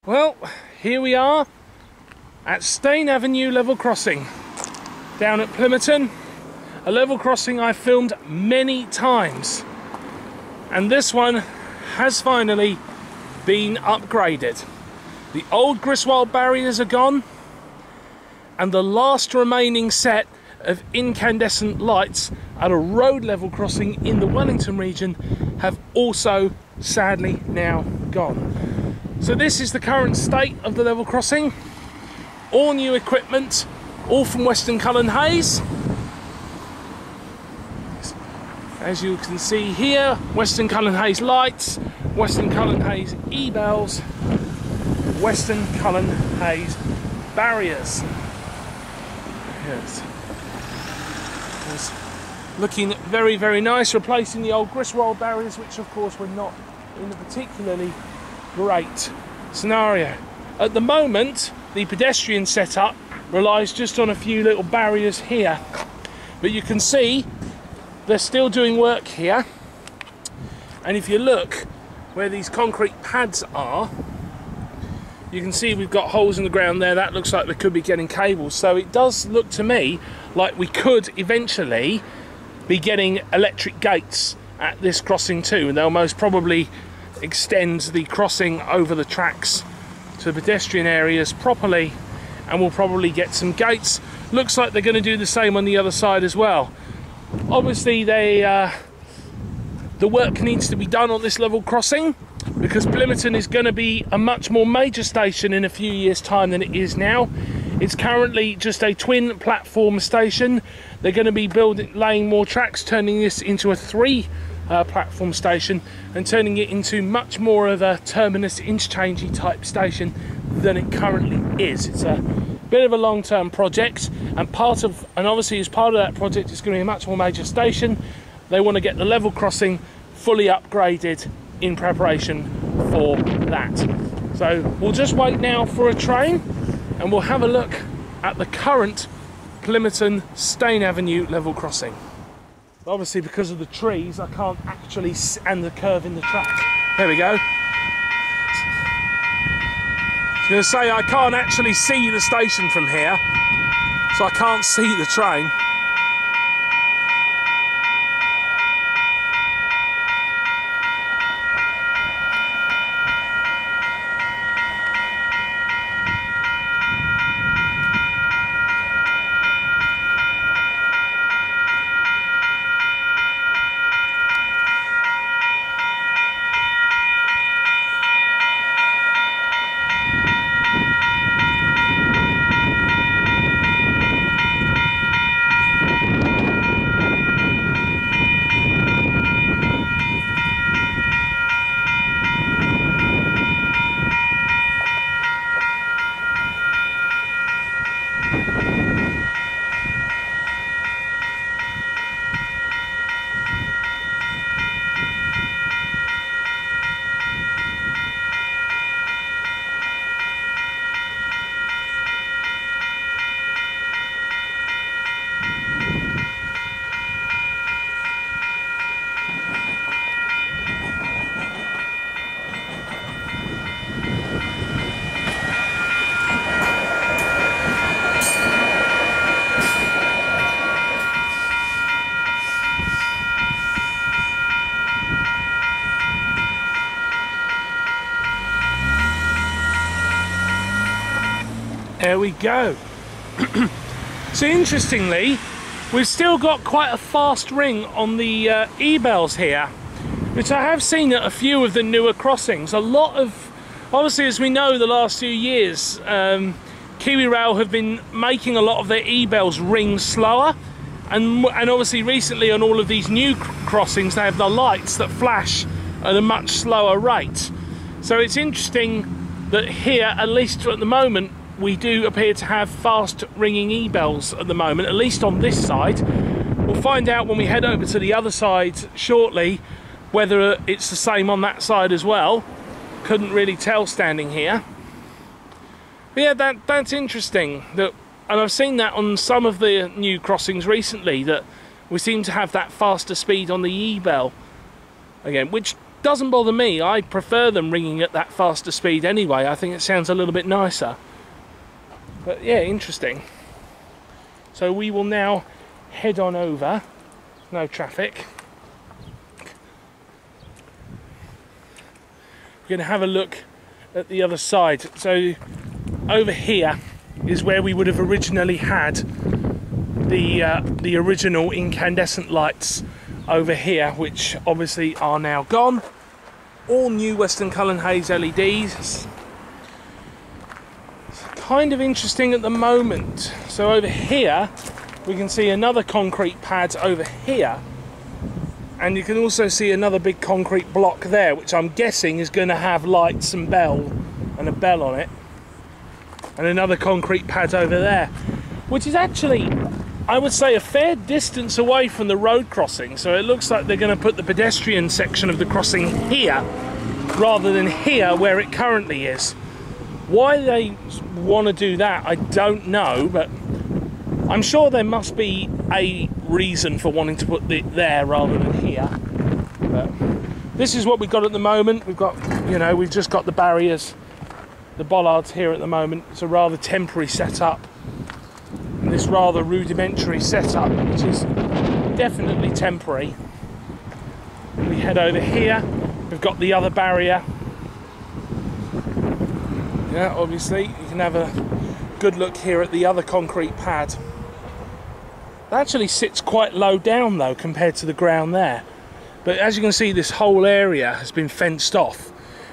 Well, here we are at Steyne Avenue level crossing down at Plimmerton, a level crossing I've filmed many times, and this one has finally been upgraded. The old Griswold barriers are gone, and the last remaining set of incandescent lights at a road level crossing in the Wellington region have also sadly now gone. So this is the current state of the level crossing. All new equipment, all from Western Cullen Hayes. As you can see here, Western Cullen Hayes lights, Western Cullen Hayes e-bells, Western Cullen Hayes barriers. Yes. It's looking very, very nice, replacing the old Griswold barriers, which of course were not in a particularly great scenario. At the moment, the pedestrian setup relies just on a few little barriers here, but you can see they're still doing work here, and if you look where these concrete pads are, you can see we've got holes in the ground there. That looks like they could be getting cables, so it does look to me like we could eventually be getting electric gates at this crossing too, and they'll most probably extend the crossing over the tracks to the pedestrian areas properly, and we'll probably get some gates. Looks like they're going to do the same on the other side as well. Obviously the work needs to be done on this level crossing because Plimmerton is going to be a much more major station in a few years' time than it is now. It's currently just a twin platform station. They're going to be laying more tracks, turning this into a three platform station and turning it into much more of a terminus interchangey type station than it currently is. It's a bit of a long-term project, and obviously as part of that project it's going to be a much more major station. They want to get the level crossing fully upgraded in preparation for that. So we'll just wait now for a train and we'll have a look at the current Plimmerton Steyne Avenue level crossing. Obviously because of the trees I can't actually, and the curve in the track. There we go. I was going to say I can't actually see the station from here, so I can't see the train. There we go. So interestingly, we've still got quite a fast ring on the e-bells here, which I have seen at a few of the newer crossings. A lot of, obviously as we know, the last few years Kiwi Rail have been making a lot of their e-bells ring slower, and obviously recently on all of these new crossings they have the lights that flash at a much slower rate. So it's interesting that here, at least at the moment, we do appear to have fast ringing e-bells at the moment, at least on this side. We'll find out when we head over to the other side shortly whether it's the same on that side as well. Couldn't really tell standing here. But yeah, that's interesting. And I've seen that on some of the new crossings recently, that we seem to have that faster speed on the e-bell again, which doesn't bother me. I prefer them ringing at that faster speed anyway. I think it sounds a little bit nicer. But yeah, interesting. So we will now head on over. No traffic. We're going to have a look at the other side. So over here is where we would have originally had the original incandescent lights over here, which obviously are now gone. All new Western Cullen Hayes LEDs. It's kind of interesting at the moment. So over here we can see another concrete pad over here, and you can also see another big concrete block there, which I'm guessing is going to have lights and a bell on it, and another concrete pad over there, which is actually, I would say, a fair distance away from the road crossing. So it looks like they're going to put the pedestrian section of the crossing here rather than here where it currently is. Why they want to do that, I don't know, but I'm sure there must be a reason for wanting to put it there rather than here. But this is what we've got at the moment. We've got, you know, we've just got the barriers, the bollards here at the moment. It's a rather temporary setup. This rather rudimentary setup, which is definitely temporary. We head over here, we've got the other barrier. Yeah, obviously you can have a good look here at the other concrete pad. It actually sits quite low down though compared to the ground there, but as you can see, this whole area has been fenced off,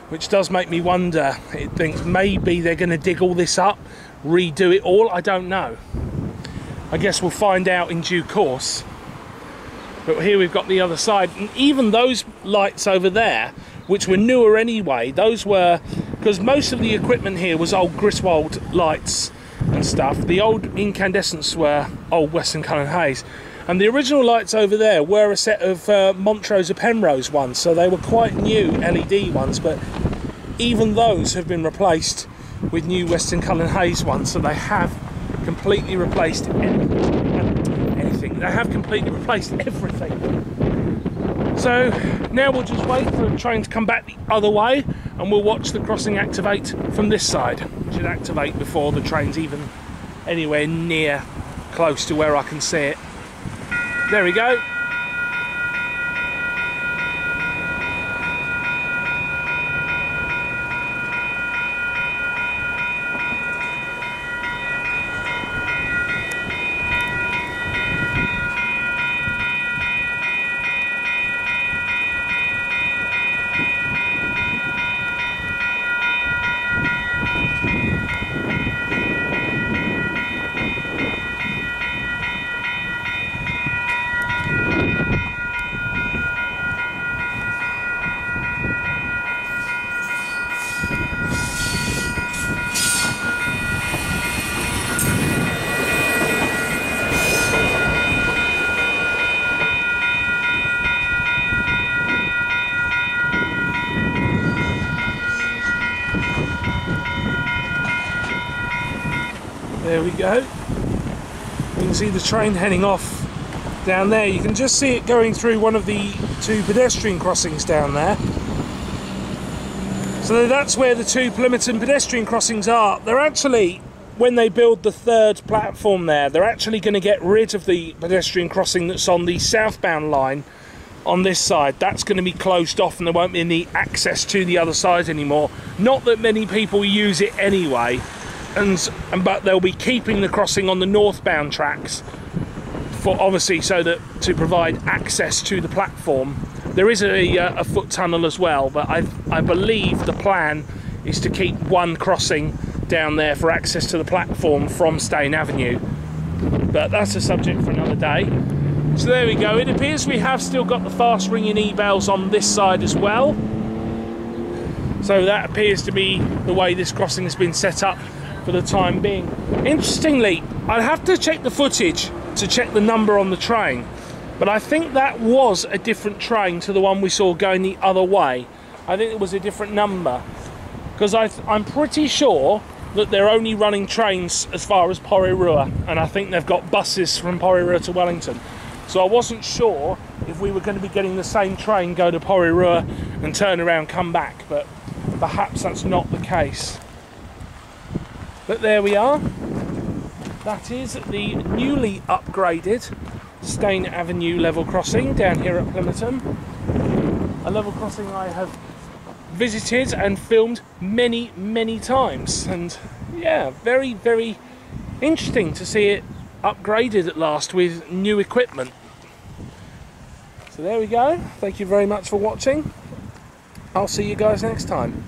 which does make me wonder. I think maybe they're going to dig all this up, redo it all. I don't know. I guess we'll find out in due course. But here we've got the other side, and even those lights over there, which were newer anyway, those were, because most of the equipment here was old Griswold lights and stuff. The old incandescents were old Western Cullen Hayes, and the original lights over there were a set of Montrose or Penrose ones, so they were quite new LED ones, but even those have been replaced with new Western Cullen Hayes ones, so they have completely replaced anything. They have completely replaced everything. So now we'll just wait for the train to come back the other way, and we'll watch the crossing activate from this side. It should activate before the train's even anywhere near close to where I can see it. There we go. There we go. You can see the train heading off down there. You can just see it going through one of the two pedestrian crossings down there. So that's where the two Plimmerton pedestrian crossings are. They're actually, when they build the third platform there, they're actually going to get rid of the pedestrian crossing that's on the southbound line on this side. That's going to be closed off, and there won't be any access to the other side anymore. Not that many people use it anyway. But they'll be keeping the crossing on the northbound tracks, for obviously so that to provide access to the platform. There is a foot tunnel as well, but I believe the plan is to keep one crossing down there for access to the platform from Steyne Avenue. But that's a subject for another day. So there we go. It appears we have still got the fast ringing e-bells on this side as well. So that appears to be the way this crossing has been set up for the time being. Interestingly, I'd have to check the footage to check the number on the train, but I think that was a different train to the one we saw going the other way. I think it was a different number, because I'm pretty sure that they're only running trains as far as Porrirua, and I think they've got buses from Porrirua to Wellington. So I wasn't sure if we were going to be getting the same train, go to Porirua and turn around, come back, but perhaps that's not the case. But there we are. That is the newly upgraded Steyne Avenue level crossing down here at Plimmerton. A level crossing I have visited and filmed many times, and yeah, very interesting to see it upgraded at last with new equipment. So there we go. Thank you very much for watching. I'll see you guys next time.